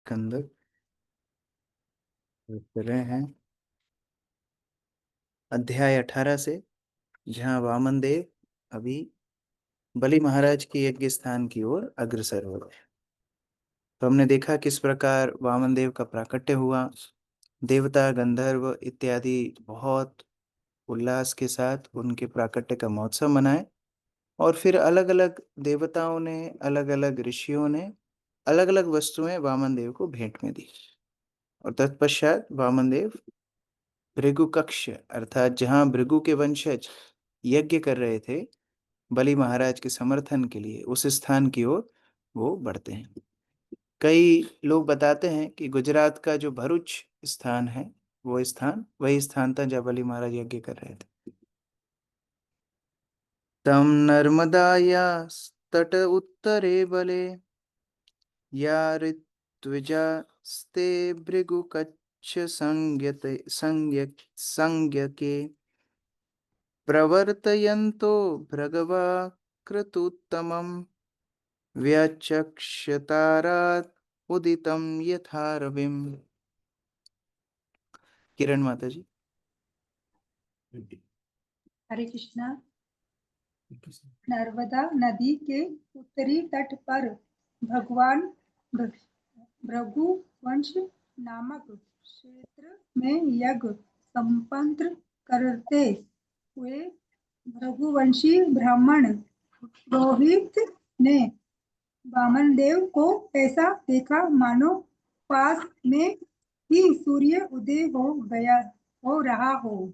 स्कंद कर रहे हैं अध्याय 18 से, जहाँ वामन देव अभी बलि महाराज के यज्ञ स्थान की ओर अग्रसर हो गए। तो हमने देखा किस प्रकार वामन देव का प्राकट्य हुआ। देवता गंधर्व इत्यादि बहुत उल्लास के साथ उनके प्राकट्य का महोत्सव मनाए, और फिर अलग अलग देवताओं ने, अलग अलग ऋषियों ने अलग अलग वस्तुएं वामन देव को भेंट में दी। और तत्पश्चात वामन देव भृगु कक्ष, अर्थात जहाँ भृगु के वंशज यज्ञ कर रहे थे बलि महाराज के समर्थन के लिए, उस स्थान की ओर वो बढ़ते हैं। कई लोग बताते हैं कि गुजरात का जो भरूच स्थान है, वो स्थान वही स्थान था जहाँ बलि महाराज यज्ञ कर रहे थे। तम नर्मदाया तट उत्तरे बले या ऋत्विजास्ते भृगुकच्छ संज्ञते संज्ञके प्रवर्तयन्तो भृगवा कृतुत्तमं व्यचक्षतारात् उदितं यथा रविम्। किरण माता जी। हरे कृष्णा। नर्मदा नदी के उत्तरी तट पर भगवान भृगुवंश नामक क्षेत्र में यज्ञ संपन्न करते हुए भृगुवंशी ब्राह्मण पुरोहित ने वामन देव को ऐसा देखा मानो पास में ही सूर्य उदय हो रहा हो।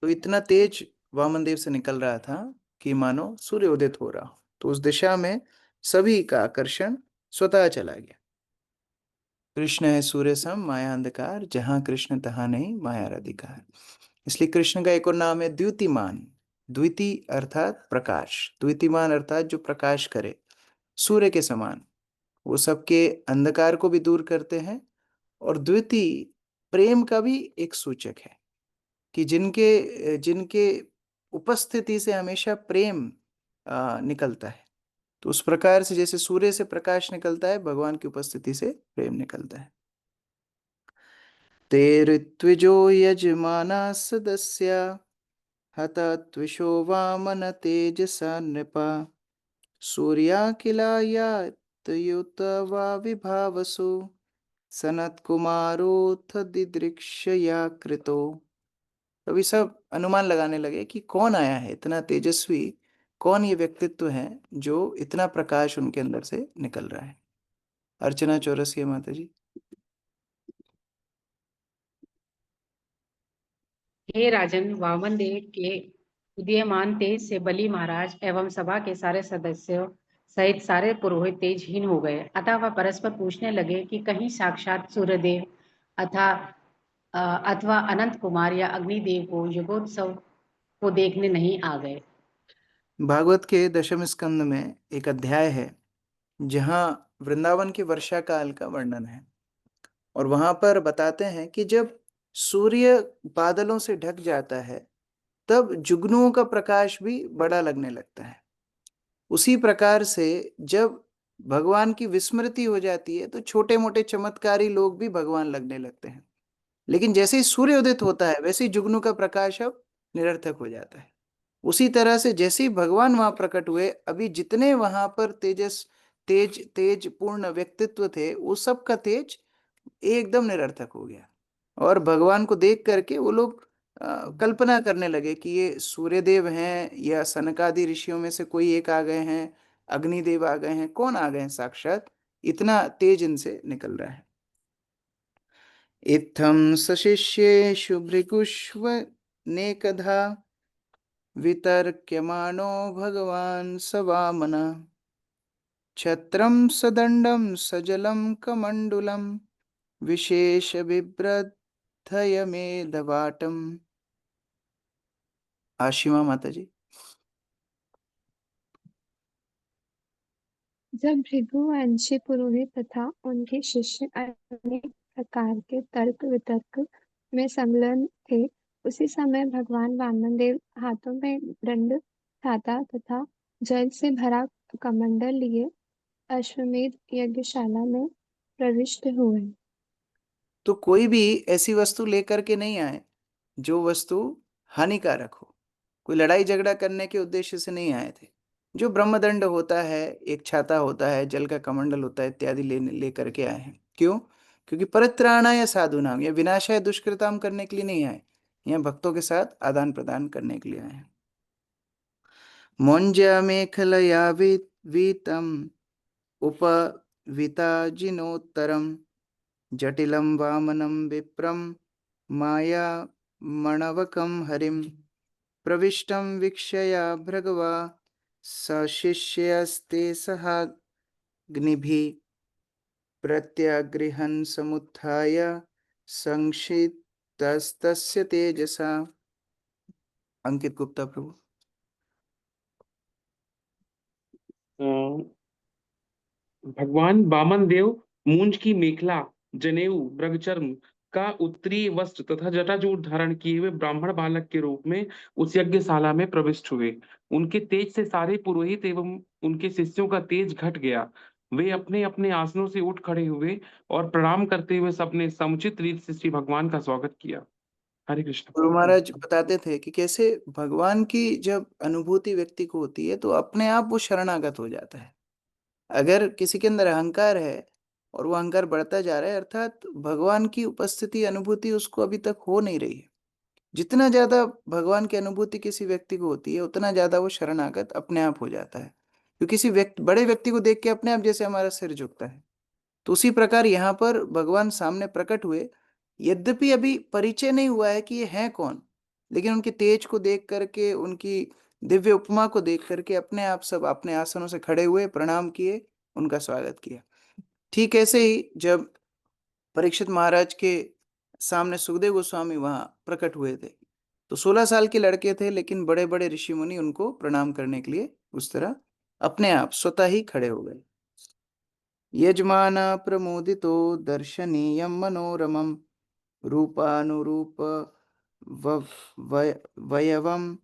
तो इतना तेज वामन देव से निकल रहा था कि मानो सूर्य उदित हो रहा हो। तो उस दिशा में सभी का आकर्षण स्वतः चला गया। कृष्ण है सूर्य सम माया अंधकार, जहां कृष्ण तहां नहीं माया अधिकार। इसलिए कृष्ण का एक और नाम है द्युतिमान। द्विति अर्थात प्रकाश, द्युतिमान अर्थात जो प्रकाश करे, सूर्य के समान। वो सबके अंधकार को भी दूर करते हैं। और द्विति प्रेम का भी एक सूचक है कि जिनके जिनके उपस्थिति से हमेशा प्रेम निकलता है। तो उस प्रकार से जैसे सूर्य से प्रकाश निकलता है, भगवान की उपस्थिति से प्रेम निकलता है। ते ऋत्विजो यजमाना सदस्या हत त्विषो वामन तेजसा नृपा सूर्याकिलायातयुत वा विभावसु सनत कुमारोथ दिदृक्षया कृतो। अभी सब अनुमान लगाने लगे कि कौन आया है इतना तेजस्वी, कौन ये व्यक्तित्व है जो इतना प्रकाश उनके अंदर से निकल रहा है। अर्चना चौरसिया माता जी। हे राजन, वामन देव के उदीयमान तेज से बलि महाराज एवं सभा के सारे सदस्यों सहित सारे पुरोहित तेजहीन हो गए। अतः वह परस्पर पूछने लगे कि कहीं साक्षात सूर्यदेव अथवा अनंत कुमार या अग्निदेव को युगोत्सव को देखने नहीं आ गए। भागवत के दशम स्कंद में एक अध्याय है जहाँ वृंदावन के वर्षा काल का वर्णन है। और वहां पर बताते हैं कि जब सूर्य बादलों से ढक जाता है, तब जुगनुओं का प्रकाश भी बड़ा लगने लगता है। उसी प्रकार से जब भगवान की विस्मृति हो जाती है, तो छोटे मोटे चमत्कारी लोग भी भगवान लगने लगते हैं। लेकिन जैसे ही सूर्य उदित होता है, वैसे ही जुगनू का प्रकाश अब निरर्थक हो जाता है। उसी तरह से जैसे ही भगवान वहां प्रकट हुए, अभी जितने वहां पर तेज पूर्ण व्यक्तित्व थे, वो सब का तेज एकदम निरर्थक हो गया। और भगवान को देख करके वो लोग कल्पना करने लगे कि ये सूर्यदेव हैं या सनकादि ऋषियों में से कोई एक आ गए हैं, अग्निदेव आ गए हैं, कौन आ गए हैं साक्षात, इतना तेज इनसे निकल रहा है। इत्थं सशिष्येषु भृगुष्वनेकधा वितर्क्यमाणो भगवान् स वामन छत्रं सदण्डं सजलं कमण्डुलं विशेष बिभ्रद्धय मेधवाटम। आशिमा माता जी। जब भृगुवंशी पुरोहित तथा उनके शिष्य अनेक प्रकार के तर्क वितर्क में संलग्न थे, उसी समय भगवान वामनदेव हाथों में दंड छाता तथा जल से भरा कमंडल लिए अश्वमेध यज्ञशाला में प्रविष्ट हुए। तो कोई भी ऐसी वस्तु लेकर के नहीं आए जो वस्तु हानिकारक हो। कोई लड़ाई झगड़ा करने के उद्देश्य से नहीं आए थे। जो ब्रह्मदंड होता है, एक छाता होता है, जल का कमंडल होता है, इत्यादि लेकर के आए हैं। क्यों? क्योंकि परित्राणाय साधूनाम, या विनाशाय दुष्कृताम करने के लिए नहीं आए, यहाँ भक्तों के साथ आदान प्रदान करने के लिए आए हैं। मौंज्य मेखलया वीतम उपविताजिनोत्तरम जटिलं वामनं विप्रं माया मणवकं हरिं प्रविष्टं वीक्षया भृगवा सशिष्यस्ते सहाग्निभिः प्रत्यगृहन् समुत्थाय संक्षिप्तस्तस्य तेजसा। अंकित गुप्ता प्रभु। भगवान वामन देव मूंज की मेखला, जनेऊ, मृगचर्म का उत्तरीय वस्त्र तथा जटाजूट धारण किए हुए ब्राह्मण बालक के रूप में उस यज्ञशाला में प्रविष्ट हुए। उनके तेज से सारे पुरोहित एवं उनके शिष्यों का तेज घट गया। वे अपने अपने आसनों से उठ खड़े हुए और प्रणाम करते हुए सबने समुचित रीत से श्री भगवान का स्वागत किया। हरे कृष्ण। गुरु महाराज बताते थे कि कैसे भगवान की जब अनुभूति व्यक्ति को होती है तो अपने आप वो शरणागत हो जाता है। अगर किसी के अंदर अहंकार है और वो अहंकार बढ़ता जा रहा है, अर्थात भगवान की उपस्थिति अनुभूति उसको अभी तक हो नहीं रही है। जितना ज्यादा भगवान की अनुभूति किसी व्यक्ति को होती है उतना ज्यादा वो शरणागत अपने आप हो जाता है। क्योंकि किसी बड़े व्यक्ति को देख के अपने आप जैसे हमारा सिर झुकता है, तो उसी प्रकार यहाँ पर भगवान सामने प्रकट हुए। यद्यपि अभी परिचय नहीं हुआ है कि ये हैं कौन, लेकिन उनके तेज को देख करके, उनकी दिव्य उपमा को देख करके अपने आप सब अपने आसनों से खड़े हुए, प्रणाम किए, उनका स्वागत किया। ठीक ऐसे ही जब परीक्षित महाराज के सामने सुखदेव गोस्वामी वहां प्रकट हुए थे, तो 16 साल के लड़के थे, लेकिन बड़े बड़े ऋषि मुनि उनको प्रणाम करने के लिए उस तरह अपने आप स्वतः ही खड़े हो गए। यजमान प्रमोदितो दर्शनीयं मनोरमं रूपानुरूप वयवम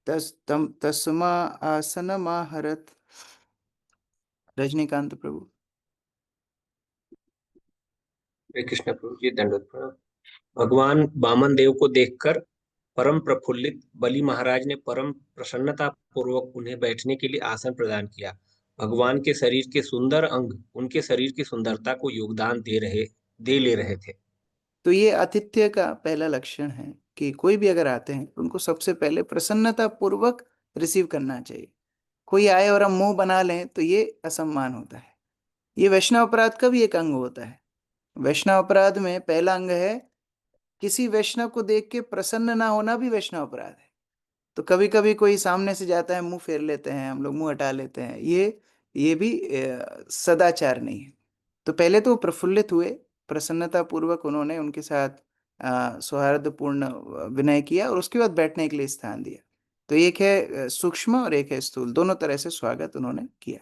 तस्मा आसनमाहरत। रजनीकांत प्रभु। हरे कृष्ण प्रभु जी, दंडवत प्रणाम। भगवान वामन देव को देखकर परम प्रफुल्लित बलि महाराज ने परम प्रसन्नता पूर्वक उन्हें बैठने के लिए आसन प्रदान किया। भगवान के शरीर के सुंदर अंग उनके शरीर की सुंदरता को योगदान दे ले रहे थे। तो ये आतिथ्य का पहला लक्षण है कि कोई भी अगर आते हैं तो उनको सबसे पहले प्रसन्नता पूर्वक रिसीव करना चाहिए। कोई आए और हम मुंह बना लें तो ये असम्मान होता है। ये वैष्णव अपराध का भी एक अंग होता है। वैष्णव अपराध में पहला अंग है, किसी वैष्णव को देख के प्रसन्न ना होना भी वैष्णव अपराध है। तो कभी कभी कोई सामने से जाता है, मुंह फेर लेते हैं, हम लोग मुंह हटा लेते हैं, ये भी सदाचार नहीं है। तो पहले तो वो प्रफुल्लित हुए, प्रसन्नता पूर्वक उन्होंने उनके साथ सौहार्दपूर्ण विनय किया और उसके बाद बैठने के लिए स्थान दिया। तो एक है सूक्ष्म और एक है स्थूल, दोनों तरह से स्वागत उन्होंने किया।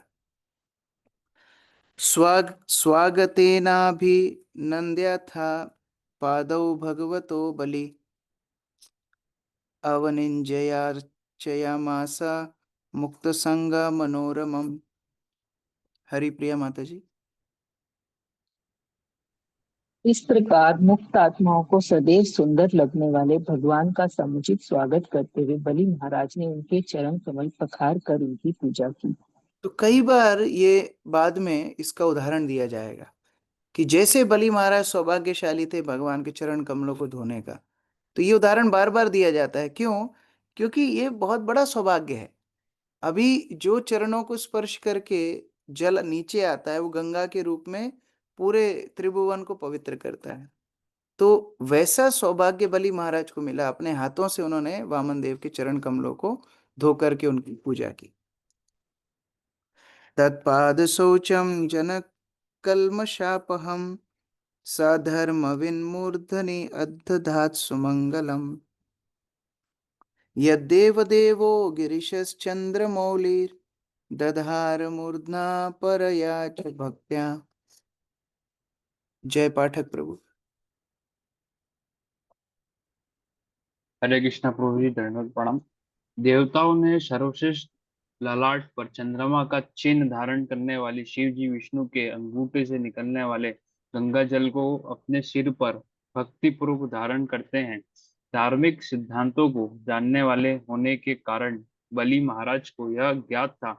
स्वागतेनाभिनन्द्यथा पादौ भगवतो बलि अवनिञ्जयार्चयामास मुक्तसंग मनोरमम्। हरिप्रिया माता जी। इस प्रकार मुक्त आत्माओं को सदैव सुंदर लगने वाले भगवान का समुचित स्वागत करते हुए बलि महाराज ने उनके चरण कमल पखार कर उनकी पूजा की। तो कई बार ये बाद में इसका उदाहरण दिया जाएगा कि जैसे बलि महाराज सौभाग्यशाली थे भगवान के चरण कमलों को धोने का, तो ये उदाहरण बार बार दिया जाता है। क्यों? क्योंकि ये बहुत बड़ा सौभाग्य है। अभी जो चरणों को स्पर्श करके जल नीचे आता है वो गंगा के रूप में पूरे त्रिभुवन को पवित्र करता है। तो वैसा सौभाग्य बलि महाराज को मिला, अपने हाथों से उन्होंने वामन देव के चरण कमलों को धो करके उनकी पूजा की। तत्पाद शौचम जन कल्मषापहम सधर्म विन्मूर्धनि अद्धधात् सुमंगलम यद्देव देवो गिरिशश्चंद्रमौलिर् दधार मूर्धना परया च भक्त्या। जय पाठक प्रभु। हरे कृष्ण प्रभु जी, दंडवत प्रणाम। देवताओं ने सर्वश्रेष्ठ ललाट पर चंद्रमा का चिन्ह धारण करने वाली शिव जी विष्णु के अंगूठे से निकलने वाले गंगा जल को अपने सिर पर भक्ति पूर्वक धारण करते हैं। धार्मिक सिद्धांतों को जानने वाले होने के कारण बलि महाराज को यह ज्ञात था।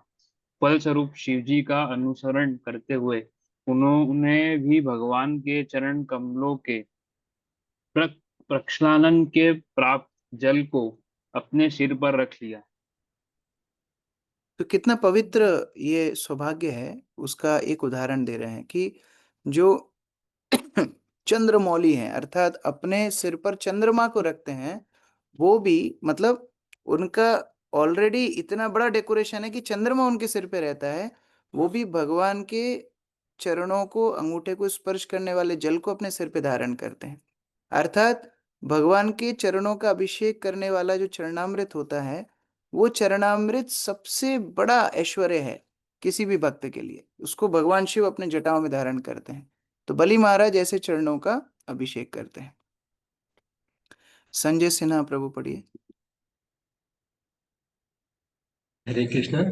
फलस्वरूप शिव जी का अनुसरण करते हुए उन्होंने भी भगवान के चरण कमलों के प्रक्षालन के प्राप्त जल को अपने सिर पर रख लिया। तो कितना पवित्र ये सौभाग्य है, उसका एक उदाहरण दे रहे हैं कि जो चंद्रमौली हैं, अर्थात अपने सिर पर चंद्रमा को रखते हैं, वो भी मतलब उनका ऑलरेडी इतना बड़ा डेकोरेशन है कि चंद्रमा उनके सिर पे रहता है, वो भी भगवान के चरणों को, अंगूठे को स्पर्श करने वाले जल को अपने सिर पे धारण करते हैं। अर्थात भगवान के चरणों का अभिषेक करने वाला जो चरणामृत होता है, वो चरणामृत सबसे बड़ा ऐश्वर्य है किसी भी भक्त के लिए। उसको भगवान शिव अपने जटाओं में धारण करते हैं। तो बलि महाराज ऐसे चरणों का अभिषेक करते हैं। संजय सिन्हा प्रभु पढ़िए। हरे कृष्ण।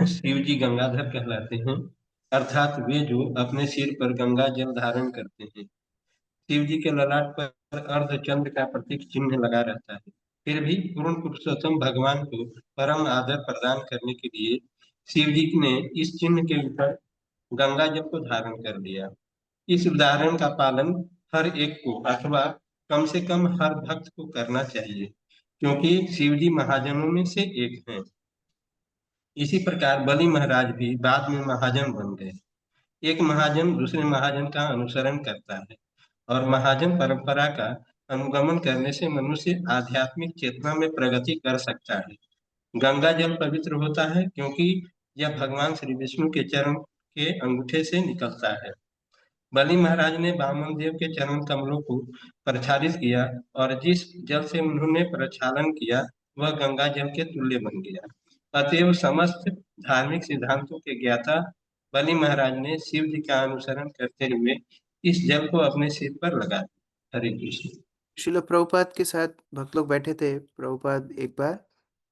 शिव जी गंगाधर कहलाते हैं, अर्थात वे जो अपने सिर पर गंगा जल धारण करते हैं। शिव जी के ललाट पर अर्धचंद्र का प्रतीक चिन्ह लगा रहता है। फिर भी पूर्ण पुरुषोत्तम भगवान को परम आदर प्रदान करने के लिए शिव जी ने इस चिन्ह के ऊपर गंगा जल को धारण कर लिया। इस उदाहरण का पालन हर एक को अथवा कम से कम हर भक्त को करना चाहिए, क्योंकि शिव जी महाजनों में से एक हैं। इसी प्रकार बलि महाराज भी बाद में महाजन बन गए। एक महाजन दूसरे महाजन का अनुसरण करता है और महाजन परंपरा का अनुगमन करने से मनुष्य आध्यात्मिक चेतना में प्रगति कर सकता है। गंगा जल पवित्र होता है क्योंकि यह भगवान श्री विष्णु के चरण के अंगूठे से निकलता है। बलि महाराज ने वामन देव के चरण कमलों को प्रक्षालित किया और जिस जल से उन्होंने प्रक्षालन किया वह गंगा जल के तुल्य बन गया। अतएव समस्त धार्मिक सिद्धांतों के ज्ञाता बलि महाराज ने शिव जी का अनुसरण करते हुए इस जल को अपने सिर पर लगा दिया। हरे कृष्ण। श्रील प्रभुपाद के साथ भक्त लोग बैठे थे। प्रभुपाद एक बार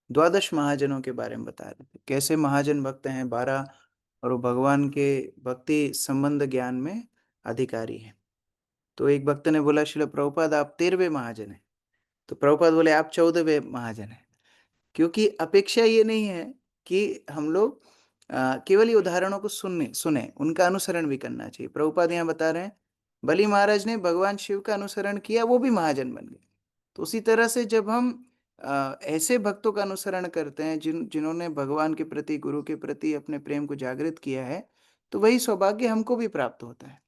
12 महाजनों के बारे में बता रहे थे, कैसे महाजन भक्त हैं 12, और वो भगवान के भक्ति संबंध ज्ञान में अधिकारी हैं। तो एक भक्त ने बोला, श्रील प्रभुपाद आप 13वें महाजन हैं। तो प्रभुपाद बोले आप 14वें महाजन हैं। क्योंकि अपेक्षा ये नहीं है कि हम लोग केवल ये उदाहरणों को सुने, उनका अनुसरण भी करना चाहिए। प्रभुपाद यहाँ बता रहे हैं बलि महाराज ने भगवान शिव का अनुसरण किया, वो भी महाजन बन गए। तो उसी तरह से जब हम ऐसे भक्तों का अनुसरण करते हैं जिन्होंने भगवान के प्रति, गुरु के प्रति अपने प्रेम को जागृत किया है, तो वही सौभाग्य हमको भी प्राप्त होता है।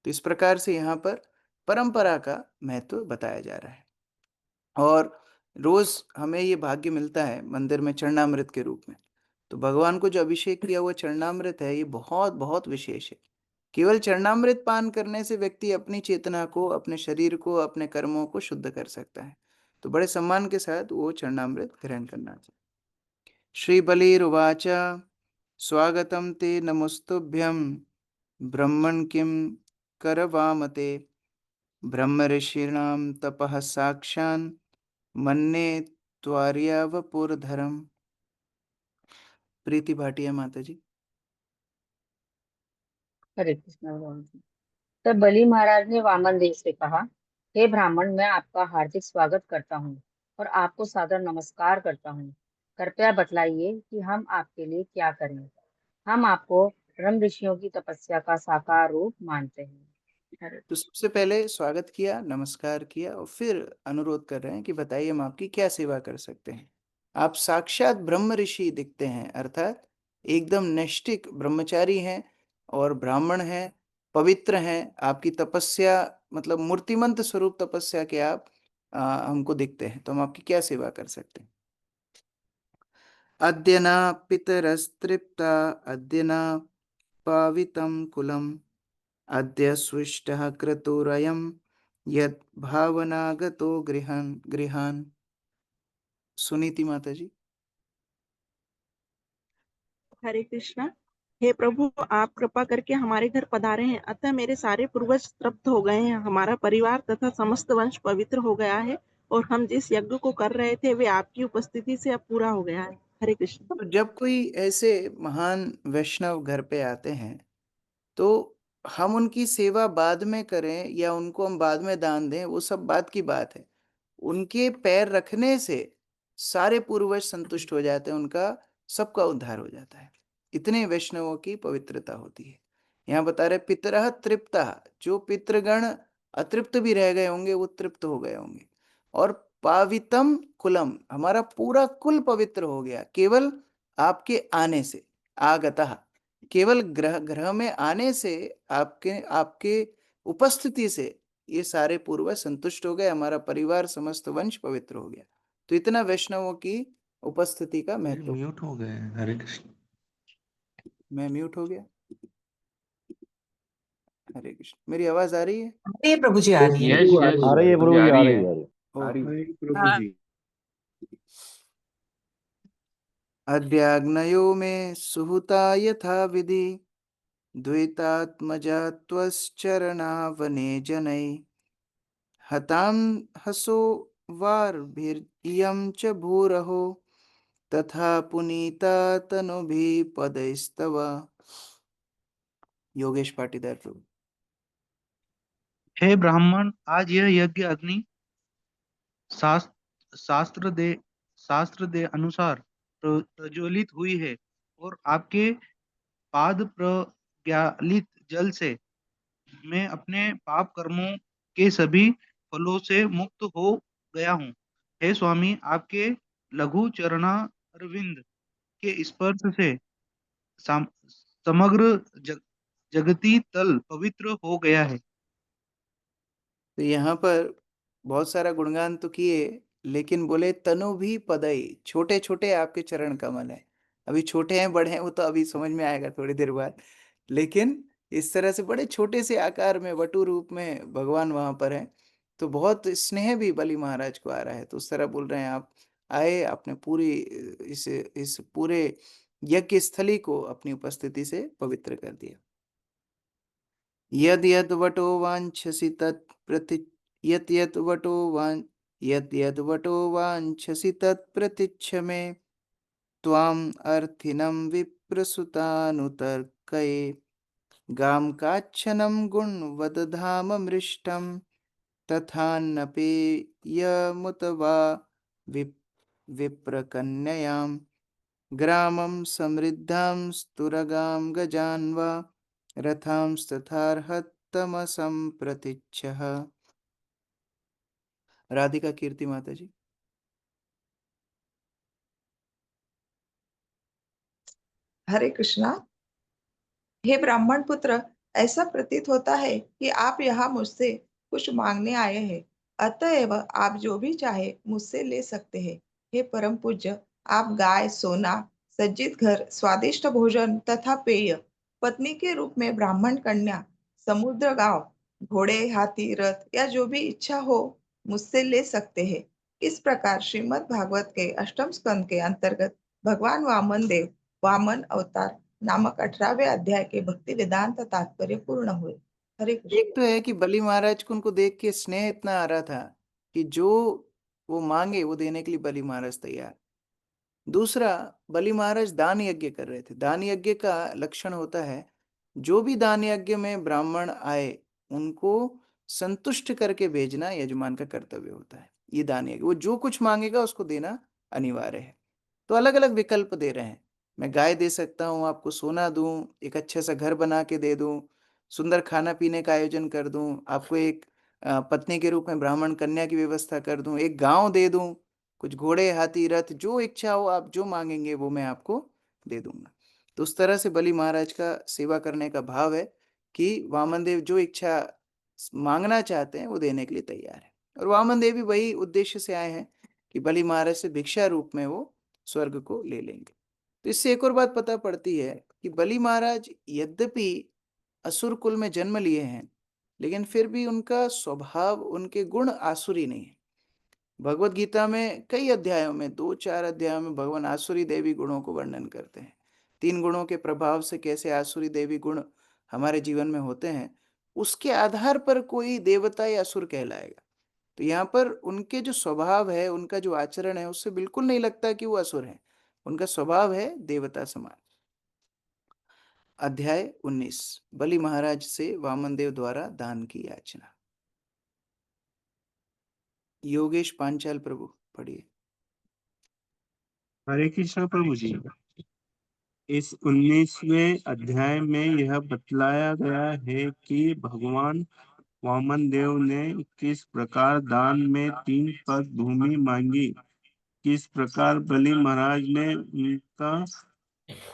तो इस प्रकार से यहाँ पर परंपरा का महत्व बताया जा रहा है। और रोज हमें ये भाग्य मिलता है मंदिर में चरणामृत के रूप में। तो भगवान को जो अभिषेक किया हुआ चरणामृत है, ये बहुत बहुत विशेष है। केवल चरणामृत पान करने से व्यक्ति अपनी चेतना को, अपने शरीर को, अपने कर्मों को शुद्ध कर सकता है। तो बड़े सम्मान के साथ वो चरणामृत ग्रहण करना चाहिए। श्री बलिर्वाच स्वागतम ते नमस्तुभ्यं ब्रह्मण किम करवामते ब्रह्म ऋषीणाम तपः साक्षान् मन्ने त्वार्यावपुरधरम। प्रीति भाटिया माता जी। हरे कृष्ण भगवान जी। तब बलि महाराज ने वामन देव से कहा, हे ब्राह्मण, मैं आपका हार्दिक स्वागत करता हूँ और आपको सादर नमस्कार करता हूँ। कृपया बतलाइए कि हम आपके लिए क्या करें। हम आपको ब्रह्म ऋषियों की तपस्या का साकार रूप मानते हैं। तो सबसे पहले स्वागत किया, नमस्कार किया, और फिर अनुरोध कर रहे हैं कि बताइए हम आपकी क्या सेवा कर सकते हैं। आप साक्षात ब्रह्म ऋषि दिखते हैं, अर्थात एकदम नैष्ठिक ब्रह्मचारी हैं और ब्राह्मण हैं, पवित्र हैं। आपकी तपस्या मतलब मूर्तिमंत स्वरूप तपस्या के आप हमको दिखते हैं। तो हम आपकी क्या सेवा कर सकते हैं। अद्य न पितरस्तृप्ता अद्य न पावितं कुलम् अद्य स्विष्टः क्रतुरयं यद भावनागतो गृहान। सुनीति माता जी। हरे कृष्णा। हे प्रभु, आप कृपा करके हमारे घर पधारे हैं, अतः मेरे सारे पूर्वज तृप्त हो गए हैं। हमारा परिवार तथा समस्त वंश पवित्र हो गया है और हम जिस यज्ञ को कर रहे थे वे आपकी उपस्थिति से अब पूरा हो गया है। हरे कृष्ण। तो जब कोई ऐसे महान वैष्णव घर पे आते हैं तो हम उनकी सेवा बाद में करें या उनको हम बाद में दान दें, वो सब बात की बात है। उनके पैर रखने से सारे पूर्वज संतुष्ट हो जाते हैं, उनका सबका उद्धार हो जाता है। इतने वैष्णवों की पवित्रता होती है। यहाँ बता रहे पितरः तृप्तः, जो पितृगण अतृप्त भी रह गए होंगे वो तृप्त हो गए होंगे। और पावितम कुलम, हमारा पूरा कुल पवित्र हो गया केवल आपके आने से। आगतः, केवल ग्रह में आने से, आपके आपके उपस्थिति से ये सारे पूर्वज संतुष्ट हो गए, हमारा परिवार समस्त वंश पवित्र हो गया। तो इतना वैष्णवों की उपस्थिति का महत्व। म्यूट हो गए। हरे कृष्ण। मैं म्यूट हो गया? हरे कृष्ण। मेरी आवाज आ रही है? अरे प्रभु जी, आ रही है। यस यस आ रही है प्रभु प्रभु जी, जी, आ आ रही रही है। है, आ रही है। ओह, हरे प्रभु हाँ, जी। अद्याग्नयो मे सुहुता यथा विधि, द्वैतात्मजा त्वश्चरणावने जनै, हतां हसो वार्भिरियं च भूरहो, तथा पुनीता तनुभिः पदैस्तव। योगेश पाटीदार प्रभु। हे ब्राह्मण, आज यह यज्ञ अग्नि शास्त्र दे शास्त्र दे अनुसार प्रज्वलित हुई है, और आपके पाद प्रज्वालित जल से मैं अपने पाप कर्मों के सभी फलों से मुक्त हो गया हूँ। हे स्वामी, आपके लघु चरणारविंद के स्पर्श से समग्र जगती तल पवित्र हो गया है। तो यहाँ पर बहुत सारा गुणगान तो किए, लेकिन बोले तनु भी पदई, छोटे छोटे आपके चरण कमल है। अभी छोटे हैं बड़े हैं वो तो अभी समझ में आएगा थोड़ी देर बाद, लेकिन इस तरह से बड़े छोटे से आकार में वटु रूप में भगवान वहां पर है। तो बहुत स्नेह भी बलि महाराज को आ रहा है। तो उस तरह बोल रहे हैं, आप आए, आपने पूरी इस पूरे यज्ञ स्थली को अपनी उपस्थिति से पवित्र कर दिया। यद यद वटो वांछसि तत् प्रति यत यत वटो वां यद यद वटो वांछसि तत् प्रतीच्छ मे, त्वाम अर्थिनं विप्रसुतानुतर्कये, गाम काच्छनं गुणवदधाममृष्टं, तथान्नपेयमुत वा विप्रकन्ययां, ग्रामं समृद्धां स्तुरगां गजान् वा, रथांस्तथार्हत्तमसं प्रतीच्छः। राधिका कीर्ति माता जी। हरे कृष्णा। हे ब्राह्मण पुत्र, ऐसा प्रतीत होता है कि आप यहाँ मुझसे कुछ मांगने आए हैं, अतएव आप जो भी चाहे मुझसे ले सकते हैं। हे परम पूज्य, आप गाय, सोना, सज्जित घर, स्वादिष्ट भोजन तथा पेय, पत्नी के रूप में ब्राह्मण कन्या, समुद्र गांव, घोड़े, हाथी, रथ या जो भी इच्छा हो मुझसे ले सकते हैं। इस प्रकार श्रीमद् भागवत के अष्टम स्कंद के अंतर्गत भगवान वामन देव वामन अवतार नामक 18वें अध्याय के भक्ति वेदांत तात्पर्य पूर्ण हुए। हरे कृष्ण। एक तो है कि बलि महाराज को उनको देख के स्नेह इतना आ रहा था कि जो वो मांगे वो देने के लिए बलि महाराज तैयार। दूसरा, बलि महाराज दान यज्ञ कर रहे थे। दान यज्ञ का लक्षण होता है, जो भी दान यज्ञ में ब्राह्मण आए उनको संतुष्ट करके भेजना यजमान का कर्तव्य होता है। ये दान यज्ञ, वो जो कुछ मांगेगा उसको देना अनिवार्य है। तो अलग अलग विकल्प दे रहे हैं, मैं गाय दे सकता हूँ, आपको सोना दूं, एक अच्छा सा घर बना के दे दूं, सुंदर खाना पीने का आयोजन कर दूं, आपको एक पत्नी के रूप में ब्राह्मण कन्या की व्यवस्था कर दूं, एक गांव दे दूं, कुछ घोड़े, हाथी, रथ, जो इच्छा हो, आप जो मांगेंगे वो मैं आपको दे दूंगा। तो उस तरह से बलि महाराज का सेवा करने का भाव है कि वामन देव जो इच्छा मांगना चाहते हैं वो देने के लिए तैयार है। और वामन देव भी वही उद्देश्य से आए हैं कि बलि महाराज से भिक्षा रूप में वो स्वर्ग को ले लेंगे। तो इससे एक और बात पता पड़ती है कि बलि महाराज यद्यपि असुर कुल में जन्म लिए हैं, लेकिन फिर भी उनका स्वभाव, उनके गुण आसुरी नहीं है। भगवत गीता में कई अध्यायों में, 2-4 अध्यायों में भगवान आसुरी देवी गुणों को वर्णन करते हैं। 3 गुणों के प्रभाव से कैसे आसुरी देवी गुण हमारे जीवन में होते हैं, उसके आधार पर कोई देवता या असुर कहलाएगा। तो यहाँ पर उनके जो स्वभाव है, उनका जो आचरण है, उससे बिल्कुल नहीं लगता कि वो असुर है। उनका स्वभाव है देवता समान। अध्याय 19 बलि महाराज से वामनदेव द्वारा दान की याचना। योगेश पांचाल प्रभु पढ़िए। हरे कृष्ण प्रभु जी। इस 19वें अध्याय में यह बतलाया गया है कि भगवान वामन देव ने किस प्रकार दान में 3 पग भूमि मांगी, किस प्रकार बलि महाराज ने उनका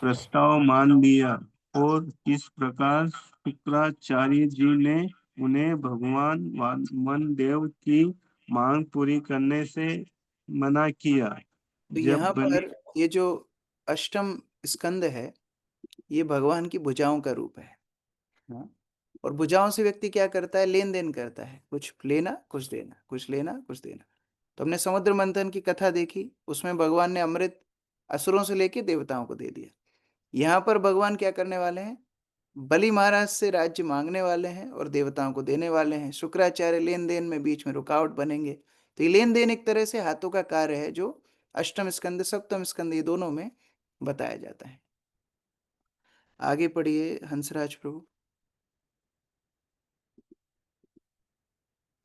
प्रस्ताव मान लिया और किस प्रकार शुक्राचार्य जी ने उन्हें भगवान वामन देव की मांग पूरी करने से मना किया। तो जब यहाँ बलि पर ये जो अष्टम स्कंद है ये भगवान की भुजाओं का रूप है। हाँ? और भुजाओं से व्यक्ति क्या करता है, लेन देन करता है, कुछ लेना कुछ देना, कुछ लेना कुछ देना। तो हमने समुद्र मंथन की कथा देखी, उसमें भगवान ने अमृत असुरों से लेके देवताओं को दे दिया। यहाँ पर भगवान क्या करने वाले हैं, बलि महाराज से राज्य मांगने वाले हैं और देवताओं को देने वाले हैं। शुक्राचार्य लेन देन में बीच में रुकावट बनेंगे। तो ये लेन देन एक तरह से हाथों का कार्य है जो अष्टम स्कंद सप्तम स्कंद ये दोनों में बताया जाता है। आगे पढ़िए हंसराज प्रभु।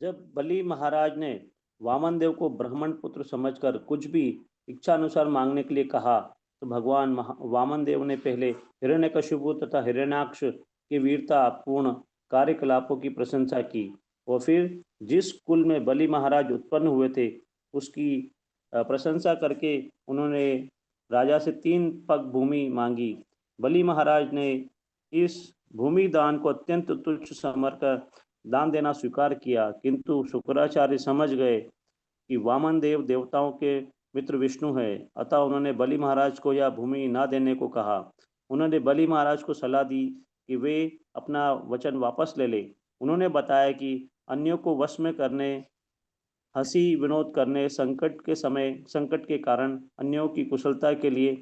जब बलि महाराज ने वामन देव को ब्राह्मण पुत्र समझकर कुछ भी इच्छा अनुसार मांगने के लिए कहा तो भगवान वामन देव ने पहले हिरण्यकशिपु तथा हिरण्याक्ष की वीरता पूर्ण कार्यकलापों की प्रशंसा की और फिर जिस कुल में बलि महाराज उत्पन्न हुए थे उसकी प्रशंसा करके उन्होंने राजा से 3 पग भूमि मांगी। बलि महाराज ने इस भूमि दान को अत्यंत तुच्छ समझकर दान देना स्वीकार किया, किंतु शुक्राचार्य समझ गए कि वामन देव देवताओं के मित्र विष्णु है, अतः उन्होंने बलि महाराज को यह भूमि न देने को कहा। उन्होंने बलि महाराज को सलाह दी कि वे अपना वचन वापस ले ले। उन्होंने बताया कि अन्यों को वश में करने, हंसी विनोद करने, संकट के कारण अन्यों की कुशलता के लिए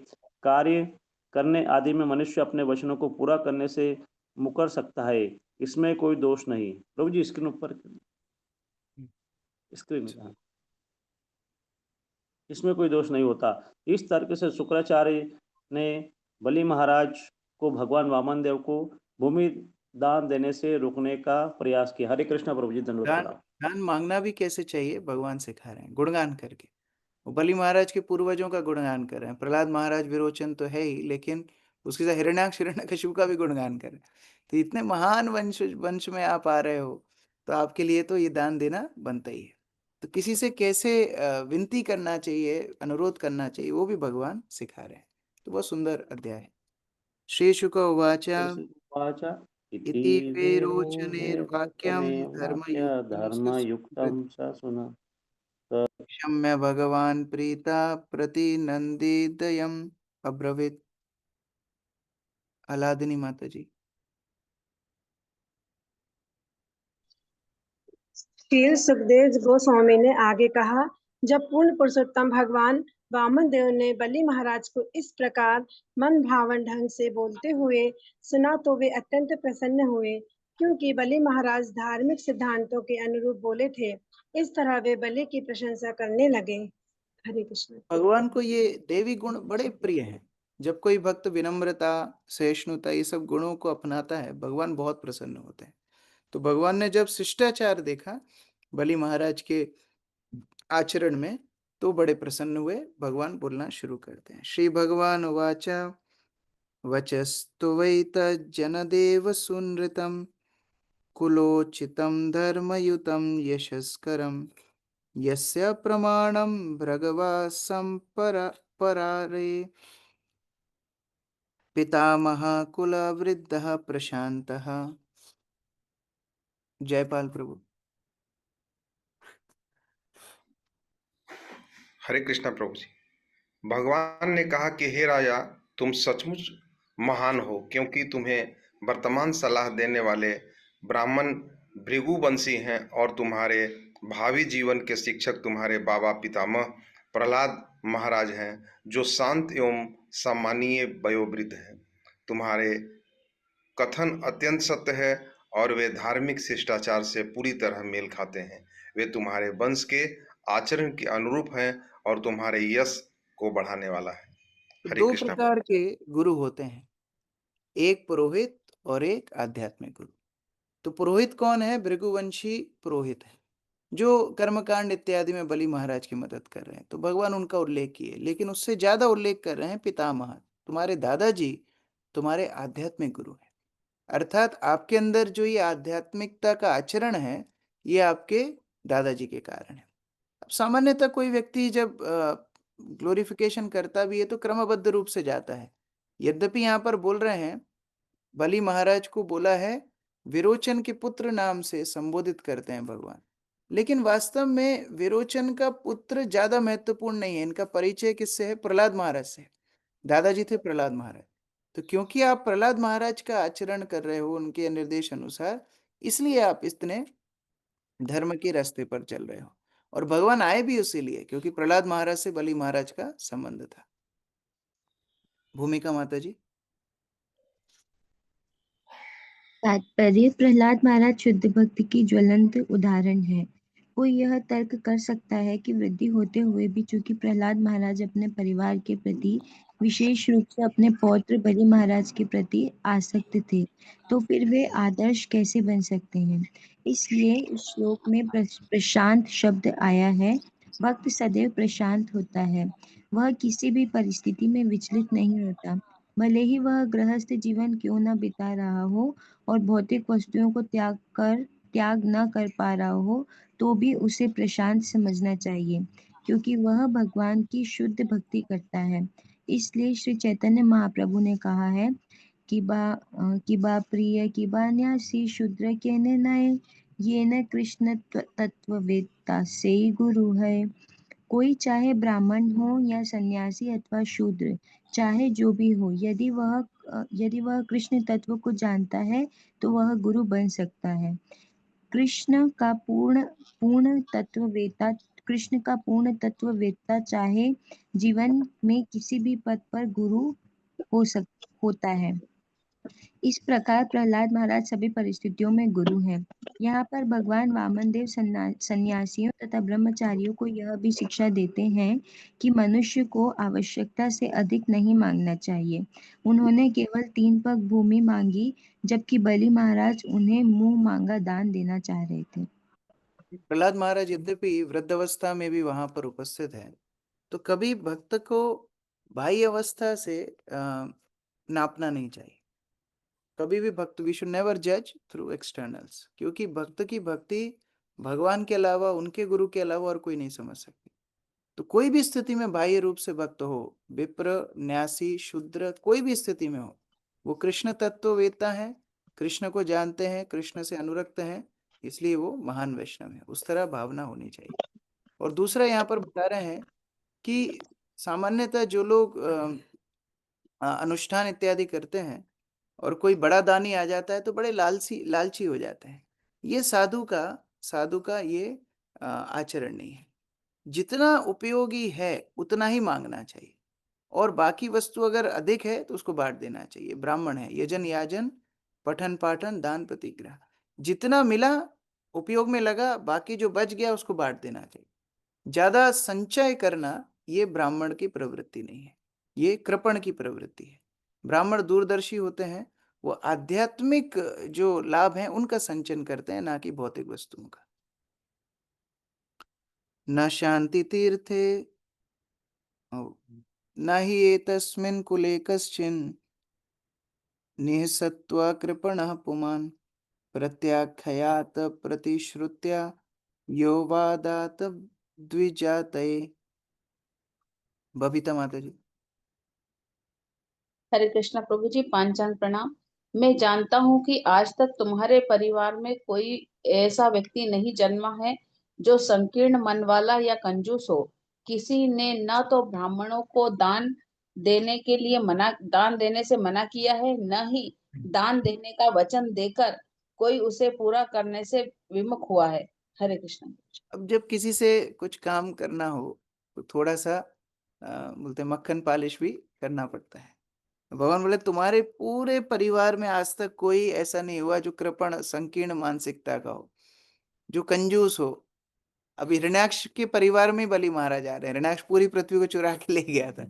कार्य करने आदि में मनुष्य अपने वचनों को पूरा करने से मुकर सकता है, इसमें कोई दोष नहीं। प्रभु जी स्क्रीन ऊपर, स्क्रीन इसमें कोई दोष नहीं होता। इस तर्क से शुक्राचार्य ने बलि महाराज को भगवान वामन देव को भूमि दान देने से रोकने का प्रयास किया। हरे कृष्ण प्रभु जी, धन्यवाद। दान मांगना भी कैसे चाहिए भगवान सिखा रहे हैं, गुणगान करके। वो बलि महाराज के पूर्वजों का गुणगान कर रहे हैं। प्रहलाद महाराज विरोचन तो है ही, लेकिन उसके साथ हिरण्याक्ष हिरण्यकशिपु का भी गुणगान कर रहे हैं। तो इतने महान वंश में आप आ रहे हो तो आपके लिए तो ये दान देना बनता ही है। तो किसी से कैसे विनती करना चाहिए, अनुरोध करना चाहिए, वो भी भगवान सिखा रहे हैं। तो बहुत सुंदर अध्याय है। श्री शुक उवाच इति वेरोचनेर्वाक्यं धर्मयुक्तं स सुन क्षम्य भगवान प्रीता प्रतिनंदितयम् अब्रवीत। अलादिनी माता जी। श्री सुखदेव गोस्वामी ने आगे कहा, जब पूर्ण पुरुषोत्तम भगवान वामन देव ने बलि महाराज को इस प्रकार मन भावन ढंग से बोलते हुए सुना तो वे अत्यंत प्रसन्न हुए, क्योंकि बलि महाराज धार्मिक सिद्धांतों के अनुरूप बोले थे। इस तरह वे बलि की प्रशंसा करने लगे। हरे कृष्ण। भगवान को ये देवी गुण बड़े प्रिय हैं। जब कोई भक्त विनम्रता, सहिष्णुता, ये सब गुणों को अपनाता है, भगवान बहुत प्रसन्न होते हैं। तो भगवान ने जब शिष्टाचार देखा बलि महाराज के आचरण में तो बड़े प्रसन्न हुए। भगवान बोलना शुरू करते हैं। श्री भगवान उवाच वचस्तु वै तज्जनदेव सुनृतं कुलोचितं धर्मयुतं यशस्करं यस्य प्रमाणं भृगवा संपरारे पितामहः कुलवृद्धः प्रशान्तः। जयपाल प्रभु। हरे कृष्णा प्रभु जी। भगवान ने कहा कि हे राजा, तुम सचमुच महान हो, क्योंकि तुम्हें वर्तमान सलाह देने वाले ब्राह्मण भृगुवंशी हैं और तुम्हारे भावी जीवन के शिक्षक तुम्हारे बाबा पितामह प्रहलाद महाराज हैं, जो शांत एवं सम्मानीय वयोवृद्ध हैं। तुम्हारे कथन अत्यंत सत्य है और वे धार्मिक शिष्टाचार से पूरी तरह मेल खाते हैं। वे तुम्हारे वंश के आचरण के अनुरूप हैं और तुम्हारे यश को बढ़ाने वाला है। हरे दो कृष्णा। प्रकार के गुरु होते हैं। एक पुरोहित और एक आध्यात्मिक गुरु। तो पुरोहित कौन है? भृगुवंशी पुरोहित है, जो कर्मकांड इत्यादि में बलि महाराज की मदद कर रहे हैं। तो भगवान उनका उल्लेख किए, लेकिन उससे ज्यादा उल्लेख कर रहे हैं पितामह, तुम्हारे दादाजी तुम्हारे आध्यात्मिक गुरु हैं। अर्थात आपके अंदर जो ये आध्यात्मिकता का आचरण है, ये आपके दादाजी के कारण है। अब सामान्यतः कोई व्यक्ति जब ग्लोरिफिकेशन करता भी है तो क्रमबद्ध रूप से जाता है। यद्यपि यहाँ पर बोल रहे हैं, बलि महाराज को बोला है विरोचन के पुत्र नाम से संबोधित करते हैं भगवान, लेकिन वास्तव में विरोचन का पुत्र ज्यादा महत्वपूर्ण नहीं है। इनका परिचय किससे है? प्रहलाद महाराज से। दादाजी थे प्रहलाद महाराज। तो क्योंकि आप प्रहलाद महाराज का आचरण कर रहे हो उनके निर्देश अनुसार, इसलिए आप इतने धर्म के रास्ते पर चल रहे हो। और भगवान आए भी उसी लिए, क्योंकि प्रहलाद महाराज से बलि महाराज का संबंध था। भूमिका माता जी। तात्पर्य: प्रहलाद महाराज शुद्ध भक्ति की ज्वलंत उदाहरण है। कोई यह तर्क कर सकता है कि वृद्धि होते हुए भी चूंकि प्रहलाद महाराज अपने परिवार के प्रति, विशेष रूप से अपने पौत्र बलि महाराज के प्रति आसक्त थे, तो फिर वे आदर्श कैसे बन सकते हैं। इसलिए इस श्लोक में प्रशांत शब्द आया है। भक्त सदैव प्रशांत होता है, वह किसी भी परिस्थिति में विचलित नहीं होता, भले ही वह गृहस्थ जीवन क्यों न बिता रहा हो और भौतिक वस्तुओं को त्याग न कर पा रहा हो, तो भी उसे प्रशांत समझना चाहिए, क्योंकि वह भगवान की शुद्ध भक्ति करता है। इसलिए श्री चैतन्य महाप्रभु ने कहा है कि बा प्रिय कि बा न्यासी शूद्र के नय, ये न कृष्ण तत्ववेत्ता से ही गुरु है। कोई चाहे ब्राह्मण हो या सन्यासी अथवा शूद्र, चाहे जो भी हो, यदि वह कृष्ण तत्व को जानता है तो वह गुरु बन सकता है। कृष्ण का पूर्ण तत्ववेत्ता चाहे जीवन में किसी भी पद पर गुरु होता है। इस प्रकार प्रहलाद महाराज सभी परिस्थितियों में गुरु हैं। यहाँ पर भगवान वामनदेव सन्यासियों तथा ब्रह्मचारियों को यह भी शिक्षा देते हैं कि मनुष्य को आवश्यकता से अधिक नहीं मांगना चाहिए। उन्होंने केवल 3 पग भूमि मांगी, जबकि बलि महाराज उन्हें मुंह मांगा दान देना चाह रहे थे। प्रहलाद महाराज यद्यपि वृद्धावस्था में भी वहां पर उपस्थित है, तो कभी भक्त को बाह्य अवस्था से नापना नहीं चाहिए। कभी भी भक्त, वी शुड नेवर जज थ्रू एक्सटर्नल्स, क्योंकि भक्त की भक्ति भगवान के अलावा, उनके गुरु के अलावा और कोई नहीं समझ सकती। तो कोई भी स्थिति में बाह्य रूप से भक्त हो, विप्र, न्यासी, शूद्र, कोई भी स्थिति में हो, वो कृष्ण तत्ववेत्ता है, कृष्ण को जानते हैं, कृष्ण से अनुरक्त हैं, इसलिए वो महान वैष्णव है। उस तरह भावना होनी चाहिए। और दूसरा यहाँ पर बता रहे हैं कि सामान्यतः जो लोग अनुष्ठान इत्यादि करते हैं और कोई बड़ा दानी आ जाता है तो बड़े लालची हो जाते हैं। ये साधु का ये आचरण नहीं है। जितना उपयोगी है उतना ही मांगना चाहिए, और बाकी वस्तु अगर अधिक है तो उसको बांट देना चाहिए। ब्राह्मण है, यजन याजन पठन पाठन दान प्रतिग्रह, जितना मिला उपयोग में लगा, बाकी जो बच गया उसको बांट देना चाहिए। ज्यादा संचय करना ये ब्राह्मण की प्रवृत्ति नहीं है, ये कृपण की प्रवृत्ति है। ब्राह्मण दूरदर्शी होते हैं, वो आध्यात्मिक जो लाभ है उनका संचयन करते हैं, ना कि भौतिक वस्तुओं का। न शांति तीर्थे न ही एतस्मिन् कुले कश्चिन् निःसत्त्वा कृपणः पुमान् प्रत्याख्यात प्रतिश्रुत्या यो वादात द्विजातये। बबीता माता जी। हरे कृष्णा प्रभु जी, पांचांग प्रणाम। मैं जानता हूँ कि आज तक तुम्हारे परिवार में कोई ऐसा व्यक्ति नहीं जन्मा है जो संकीर्ण मन वाला या कंजूस हो। किसी ने न तो ब्राह्मणों को दान देने से मना किया है, न ही दान देने का वचन देकर कोई उसे पूरा करने से विमुख हुआ है। हरे कृष्ण। अब जब किसी से कुछ काम करना हो तो थोड़ा सा बोलते मक्खन पालिश भी करना पड़ता है। भगवान बोले तुम्हारे पूरे परिवार में आज तक कोई ऐसा नहीं हुआ जो कृपण संकीर्ण मानसिकता का हो, जो कंजूस हो। अभी हिरण्याक्ष के परिवार में बलि महाराज आ रहे हैं। हिरण्याक्ष पूरी पृथ्वी को चुरा के ले गया था,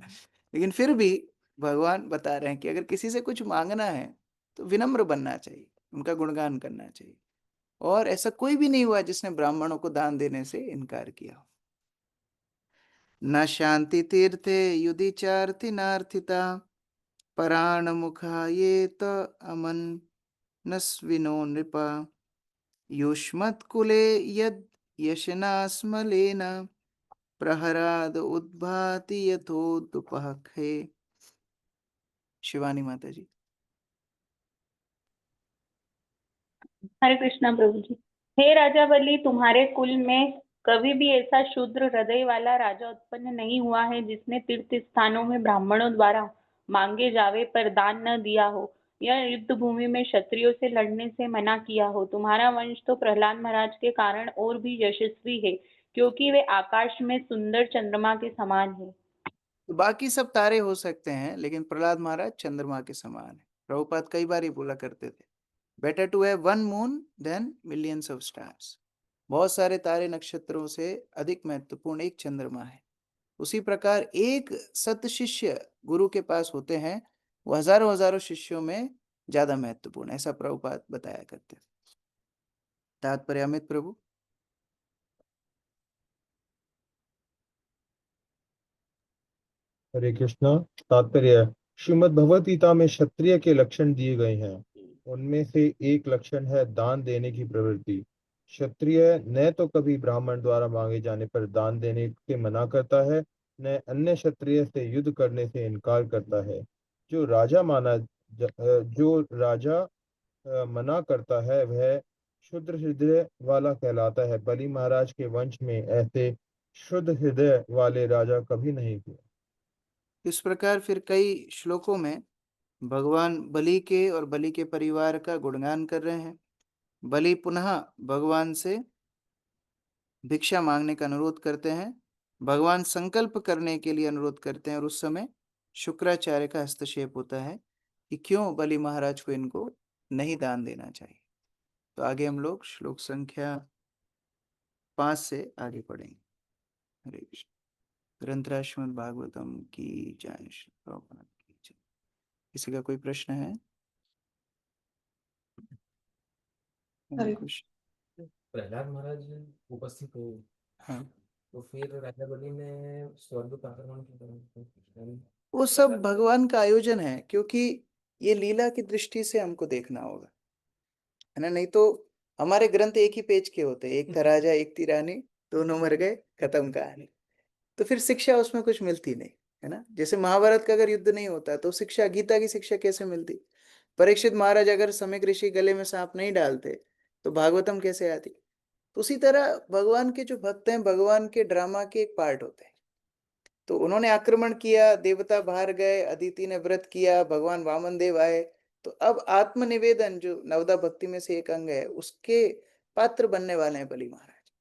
लेकिन फिर भी भगवान बता रहे हैं कि अगर किसी से कुछ मांगना है तो विनम्र बनना चाहिए, उनका गुणगान करना चाहिए। और ऐसा कोई भी नहीं हुआ जिसने ब्राह्मणों को दान देने से इनकार किया हो। न शांति तीर्थे युधि चार्ति नार्थिता पराण मुखा ये तो अमन नस्विनो नृपा युष्मत् कुले यद यशना स्मलेन प्रहराद उद्भाति यथोदुपहखे। शिवानी माता जी। हरे कृष्णा प्रभु जी। हे राजा बलि, तुम्हारे कुल में कभी भी ऐसा शूद्र हृदय वाला राजा उत्पन्न नहीं हुआ है जिसने तीर्थ स्थानों में ब्राह्मणों द्वारा मांगे जावे पर दान न दिया हो या युद्ध भूमि में क्षत्रियों से लड़ने से मना किया हो। तुम्हारा वंश तो प्रहलाद महाराज के कारण और भी यशस्वी है, क्योंकि वे आकाश में सुंदर चंद्रमा के समान है। तो बाकी सब तारे हो सकते हैं, लेकिन प्रहलाद महाराज चंद्रमा के समान है। प्रभुपाद कई बार ही बोला करते थे, better to have one moon than millions of stars. बहुत सारे तारे नक्षत्रों से अधिक महत्वपूर्ण एक चंद्रमा है। उसी प्रकार एक सत शिष्य गुरु के पास होते हैं, वो हजारों हजारों शिष्यों में ज्यादा महत्वपूर्ण, ऐसा प्रभुपाद बताया करते। तात्पर्य अमित प्रभु। हरे कृष्णा। तात्पर्य, श्रीमद् भगवत गीता में क्षत्रिय के लक्षण दिए गए हैं। उनमें से एक लक्षण है दान देने की प्रवृत्ति। क्षत्रिय न तो कभी ब्राह्मण द्वारा मांगे जाने पर दान देने के मना करता है, न अन्य क्षत्रिय से युद्ध करने से इनकार करता है। जो राजा मना करता है वह शुद्ध हृदय वाला कहलाता है। बलि महाराज के वंश में ऐसे शुद्ध हृदय वाले राजा कभी नहीं हुए। इस प्रकार फिर कई श्लोकों में भगवान बलि के और बलि के परिवार का गुणगान कर रहे हैं। बलि पुनः भगवान से भिक्षा मांगने का अनुरोध करते हैं। भगवान संकल्प करने के लिए अनुरोध करते हैं और उस समय शुक्राचार्य का हस्तक्षेप होता है कि क्यों बलि महाराज को इनको नहीं दान देना चाहिए। तो आगे हम लोग श्लोक संख्या 5 से आगे पढ़ेंगे। हरे कृष्ण। ग्रंथराज श्रीमद् भागवतम की जय। श्री प्रभुपाद की जय। किसी का कोई प्रश्न है? हरे कृष्ण। प्रहलाद महाराज उपस्थित हो, हाँ, तो फिर राजा बलि ने स्वर्ग का आक्रमण किया। वो सब भगवान का आयोजन है, क्योंकि ये लीला की दृष्टि से हमको देखना होगा, है ना। नहीं तो हमारे ग्रंथ एक ही पेज के होते, एक था राजा एक थी रानी, दोनों मर गए, खत्म कहानी। तो फिर शिक्षा उसमें कुछ मिलती नहीं, है ना। जैसे महाभारत का अगर युद्ध नहीं होता तो शिक्षा, गीता की शिक्षा कैसे मिलती? परीक्षित महाराज अगर समय ऋषि गले में सांप नहीं डालते तो भागवतम कैसे आती? तो उसी तरह भगवान के जो भक्त हैं, भगवान के ड्रामा के एक पार्ट होते हैं। तो उन्होंने आक्रमण किया, देवता बाहर गए, अदिति ने व्रत किया, भगवान वामन देव आए। तो अब आत्मनिवेदन जो नवदा भक्ति में से एक अंग है, उसके पात्र बनने वाले हैं बलि महाराज।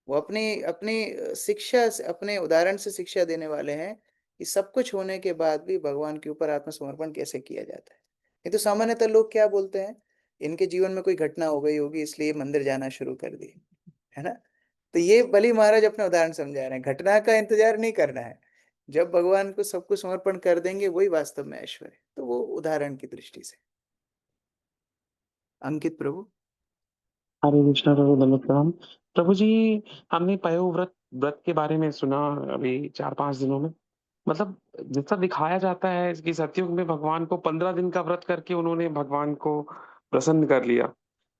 वो अपनी अपनी शिक्षा से, अपने उदाहरण से शिक्षा देने वाले हैं कि सब कुछ होने के बाद भी भगवान के ऊपर आत्मसमर्पण कैसे किया जाता है। नहीं तो सामान्यतः लोग क्या बोलते हैं, इनके जीवन में कोई घटना हो गई होगी इसलिए मंदिर जाना शुरू कर दिए, है ना। तो ये बलि महाराज अपने उदाहरण समझा रहे हैं, घटना का इंतजार नहीं करना है। जब भगवान को सब कुछ समर्पण कर देंगे वही वास्तव में ऐश्वर्य। तो वो उदाहरण की दृष्टि से। अंकित प्रभु। हरे कृष्णा प्रभु, नमस्कार प्रभु जी। हमने पयोव्रत व्रत के बारे में सुना अभी 4-5 दिनों में। मतलब जैसा दिखाया जाता है कि सतयुग में भगवान को 15 दिन का व्रत करके उन्होंने भगवान को प्रसन्न कर लिया।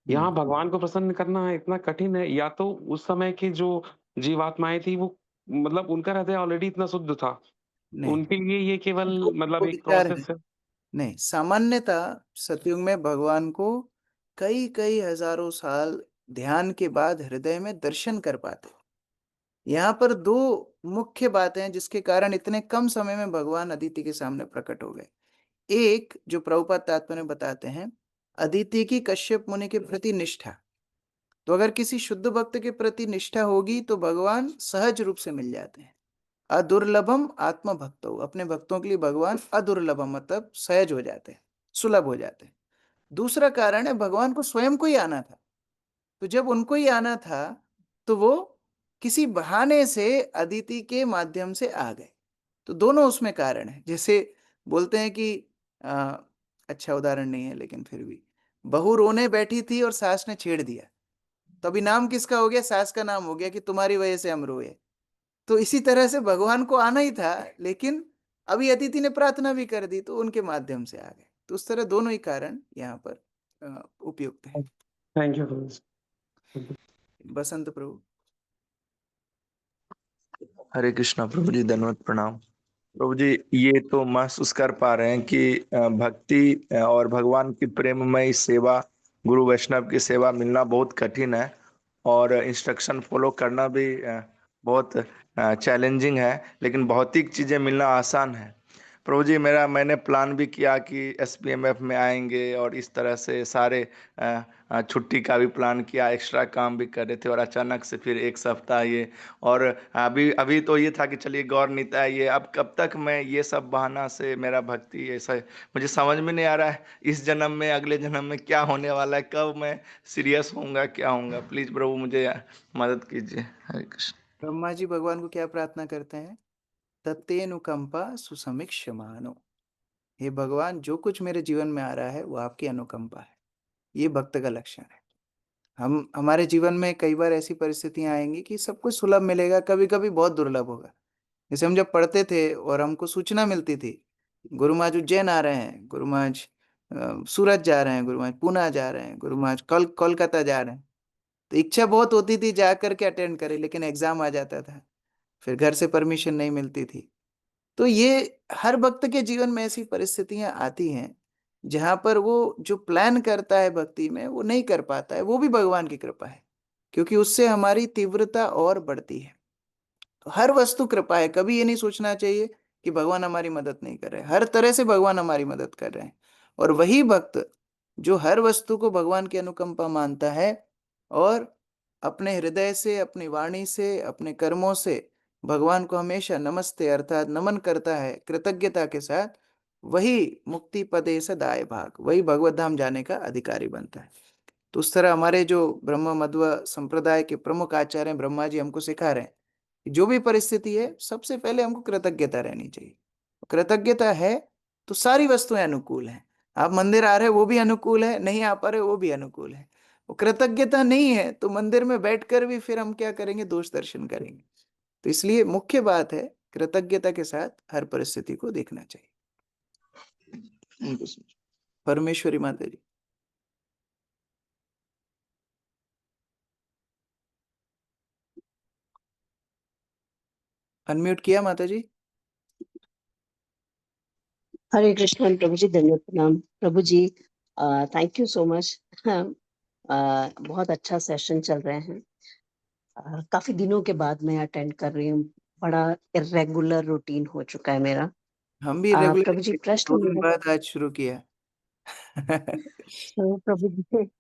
यहाँ भगवान को प्रसन्न करना इतना कठिन है, या तो उस समय की जो जीवात्माएं थी वो, मतलब उनका हृदय ऑलरेडी इतना शुद्ध था, नहीं, उनके लिए ये केवल मतलब एक विचार है। प्रोसेस है। नहीं, सामान्यतः सतयुग में भगवान को कई कई हजारों साल ध्यान के बाद हृदय में दर्शन कर पाते। यहाँ पर दो मुख्य बातें हैं जिसके कारण इतने कम समय में भगवान अदिति के सामने प्रकट हो गए। एक जो प्रभुपाद तात्पर्य में बताते हैं, अदिति की कश्यप मुनि के प्रति निष्ठा। तो अगर किसी शुद्ध भक्त के प्रति निष्ठा होगी तो भगवान सहज रूप से मिल जाते हैं। अदुर्लभम आत्म भक्तो, अपने भक्तों के लिए भगवान अदुर्लभम मतलब सहज हो जाते हैं, सुलभ हो जाते हैं। दूसरा कारण है भगवान को स्वयं को ही आना था। तो जब उनको ही आना था तो वो किसी बहाने से अदिति के माध्यम से आ गए। तो दोनों उसमें कारण है। जैसे बोलते हैं कि अच्छा उदाहरण नहीं है लेकिन फिर भी, बहू रोने बैठी थी और सास ने छेड़ दिया, तो अभी नाम किसका हो गया? सास का नाम हो गया कि तुम्हारी वजह से हम रोए। तो इसी तरह से भगवान को आना ही था, लेकिन अभी अतिथि ने प्रार्थना भी कर दी तो उनके माध्यम से आ गए। तो उस तरह दोनों ही कारण यहाँ पर उपयुक्त है। Thank you. बसंत प्रभु। हरे कृष्णा प्रभु जी, धन्यवाद प्रणाम। प्रभु जी, ये तो महसूस कर पा रहे हैं कि भक्ति और भगवान की प्रेममय सेवा, गुरु वैष्णव की सेवा मिलना बहुत कठिन है और इंस्ट्रक्शन फॉलो करना भी बहुत चैलेंजिंग है, लेकिन भौतिक चीजें मिलना आसान है। प्रभु जी, मैंने प्लान भी किया कि एसपीएमएफ में आएंगे और इस तरह से सारे छुट्टी का भी प्लान किया, एक्स्ट्रा काम भी कर रहे थे और अचानक से फिर एक सप्ताह ये, और अभी अभी तो ये था कि चलिए गौर नीता है ये, अब कब तक मैं ये सब बहाना से मेरा भक्ति ऐसा, मुझे समझ में नहीं आ रहा है इस जन्म में अगले जन्म में क्या होने वाला है, कब मैं सीरियस होऊंगा, क्या होऊंगा। प्लीज प्रभु मुझे मदद कीजिए। हरे कृष्ण। ब्रह्मा जी भगवान को क्या प्रार्थना करते हैं? तत्तेनुकंपा सुसमीक्षमानो। हे भगवान, जो कुछ मेरे जीवन में आ रहा है वो आपकी अनुकंपा है। ये भक्त का लक्षण है। हमारे जीवन में कई बार ऐसी परिस्थितियां आएंगी कि सब कुछ सुलभ मिलेगा, कभी कभी बहुत दुर्लभ होगा। जैसे हम जब पढ़ते थे और हमको सूचना मिलती थी, गुरु महाराज उज्जैन आ रहे हैं, गुरु महाराज सूरत जा रहे हैं, गुरु महाराज पूना जा रहे हैं, गुरु महाराज कोलकाता जा रहे हैं, तो इच्छा बहुत होती थी जा करके अटेंड करें, लेकिन एग्जाम आ जाता था, फिर घर से परमिशन नहीं मिलती थी। तो ये हर भक्त के जीवन में ऐसी परिस्थितियां आती हैं जहां पर वो जो प्लान करता है भक्ति में वो नहीं कर पाता है। वो भी भगवान की कृपा है, क्योंकि उससे हमारी तीव्रता और बढ़ती है। तो हर वस्तु कृपा है। कभी ये नहीं सोचना चाहिए कि भगवान हमारी मदद नहीं कर रहे। हर तरह से भगवान हमारी मदद कर रहे हैं। और वही भक्त जो हर वस्तु को भगवान की अनुकंपा मानता है और अपने हृदय से, अपनी वाणी से, अपने कर्मों से भगवान को हमेशा नमस्ते अर्थात नमन करता है कृतज्ञता के साथ, वही मुक्ति पदे सदाय भाग, वही भगवत धाम जाने का अधिकारी बनता है। तो उस तरह हमारे जो ब्रह्म मध्व संप्रदाय के प्रमुख आचार्य ब्रह्मा जी हमको सिखा रहे हैं कि जो भी परिस्थिति है सबसे पहले हमको कृतज्ञता रहनी चाहिए। कृतज्ञता है तो सारी वस्तुएं अनुकूल हैं। आप मंदिर आ रहे हैं वो भी अनुकूल है, नहीं आ पा रहे वो भी अनुकूल है। वो कृतज्ञता नहीं है तो मंदिर में बैठकर भी फिर हम क्या करेंगे? दोष दर्शन करेंगे। तो इसलिए मुख्य बात है कृतज्ञता के साथ हर परिस्थिति को देखना चाहिए। परमेश्वरी माता जी। अनम्यूट किया माता जी। हरे कृष्ण प्रभु जी, धन्यवाद प्रणाम प्रभु जी। Thank you so much. बहुत अच्छा सेशन चल रहे हैं। काफी दिनों के बाद मैं अटेंड कर रही हूँ। बड़ा इरेगुलर रूटीन हो चुका है मेरा। हम भी रेगुलर प्रभु जी, 2 प्रश्न दिन मेरा बाद आज शुरू किया। तो प्रभु जी,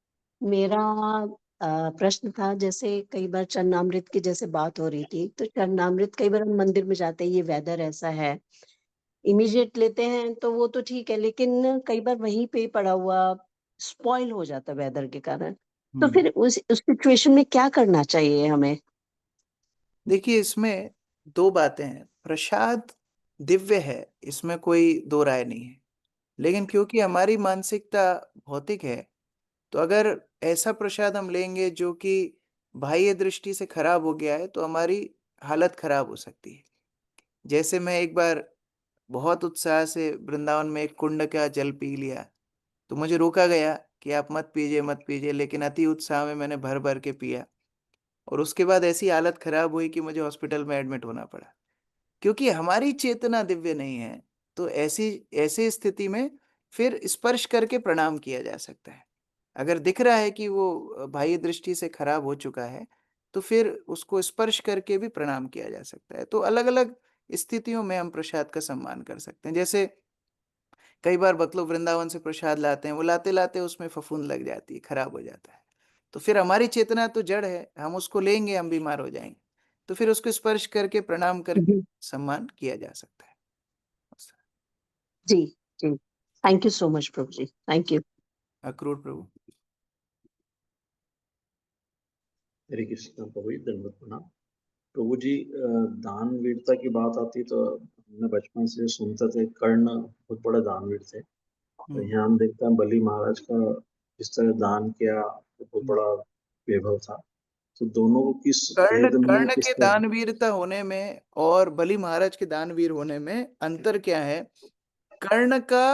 मेरा प्रश्न था, जैसे कई बार चरणामृत की जैसे बात हो रही थी, तो चरणामृत कई बार हम मंदिर में जाते हैं, ये वेदर ऐसा है, इमीडिएट लेते हैं तो वो तो ठीक है, लेकिन कई बार वहीं पे पड़ा हुआ स्पॉइल हो जाता है वेदर के कारण। तो फिर उस सिचुएशन में क्या करना चाहिए हमें? देखिए, इसमें 2 बातें हैं। प्रसाद दिव्य है, इसमें कोई दो राय नहीं है, लेकिन क्योंकि हमारी मानसिकता भौतिक है, तो अगर ऐसा प्रसाद हम लेंगे जो कि बाह्य दृष्टि से खराब हो गया है तो हमारी हालत खराब हो सकती है। जैसे मैं एक बार बहुत उत्साह से वृंदावन में एक कुंड का जल पी लिया, तो मुझे रोका गया कि आप मत पीजिए मत पीजिए, लेकिन अति उत्साह में मैंने भर भर के पिया और उसके बाद ऐसी हालत खराब हुई कि मुझे हॉस्पिटल में एडमिट होना पड़ा। क्योंकि हमारी चेतना दिव्य नहीं है, तो ऐसी स्थिति में फिर स्पर्श करके प्रणाम किया जा सकता है। अगर दिख रहा है कि वो बाह्य दृष्टि से खराब हो चुका है, तो फिर उसको स्पर्श करके भी प्रणाम किया जा सकता है। तो अलग अलग स्थितियों में हम प्रसाद का सम्मान कर सकते हैं। जैसे कई बार भक्त लोग वृंदावन से प्रसाद लाते हैं, वो लाते लाते उसमें फफूंद लग जाती है, खराब हो जाता है, तो फिर हमारी चेतना तो जड़ है, हम उसको लेंगे हम बीमार हो जाएंगे। तो फिर उसको स्पर्श करके प्रणाम करके सम्मान किया जा सकता है। जी जी, थैंक यू सो मच प्रभु जी, थैंक यू। अक्रूर प्रभु। हरे कृष्ण प्रभु, धन्यवाद प्रणाम। प्रभु जी, दानवीरता की बात आती तो हमने बचपन से सुनते थे, कर्ण बहुत बड़े दानवीर थे। तो यहाँ हम देखते हैं बलि महाराज का जिस तरह दान किया, बहुत बड़ा वैभव था। तो दोनों को किस कर्ण भेद में कर्ण किस के तरह दानवीरता होने में और बलि महाराज के दानवीर होने में अंतर क्या है? कर्ण का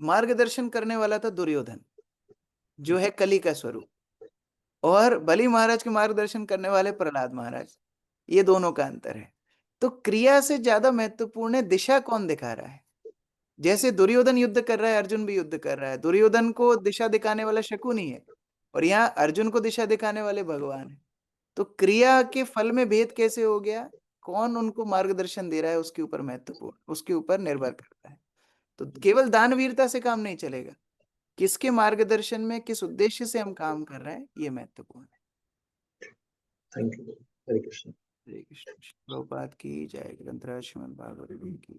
मार्गदर्शन करने वाला था दुर्योधन, जो है कली का स्वरूप, और बलि महाराज के मार्गदर्शन करने वाले प्रहलाद महाराज। ये दोनों का अंतर है। तो क्रिया से ज्यादा महत्वपूर्ण है दिशा कौन दिखा रहा है। जैसे दुर्योधन युद्ध कर रहा है, अर्जुन भी युद्ध कर रहा है। दुर्योधन को दिशा दिखाने वाला शकुनी है, और यहाँ अर्जुन को दिशा दिखाने वाले भगवान है। तो क्रिया के फल में भेद कैसे हो गया? कौन उनको मार्गदर्शन दे रहा है, उसके ऊपर महत्वपूर्ण, उसके ऊपर निर्भर करता है। तो केवल दानवीरता से काम नहीं चलेगा, किसके मार्गदर्शन में, किस उद्देश्य से हम काम कर रहे हैं, ये महत्वपूर्ण है। Thank you. हरे कृष्ण। हरे कृष्ण। प्रभुपाद की जय। ग्रंथराज श्रीमद् भागवत गीता की।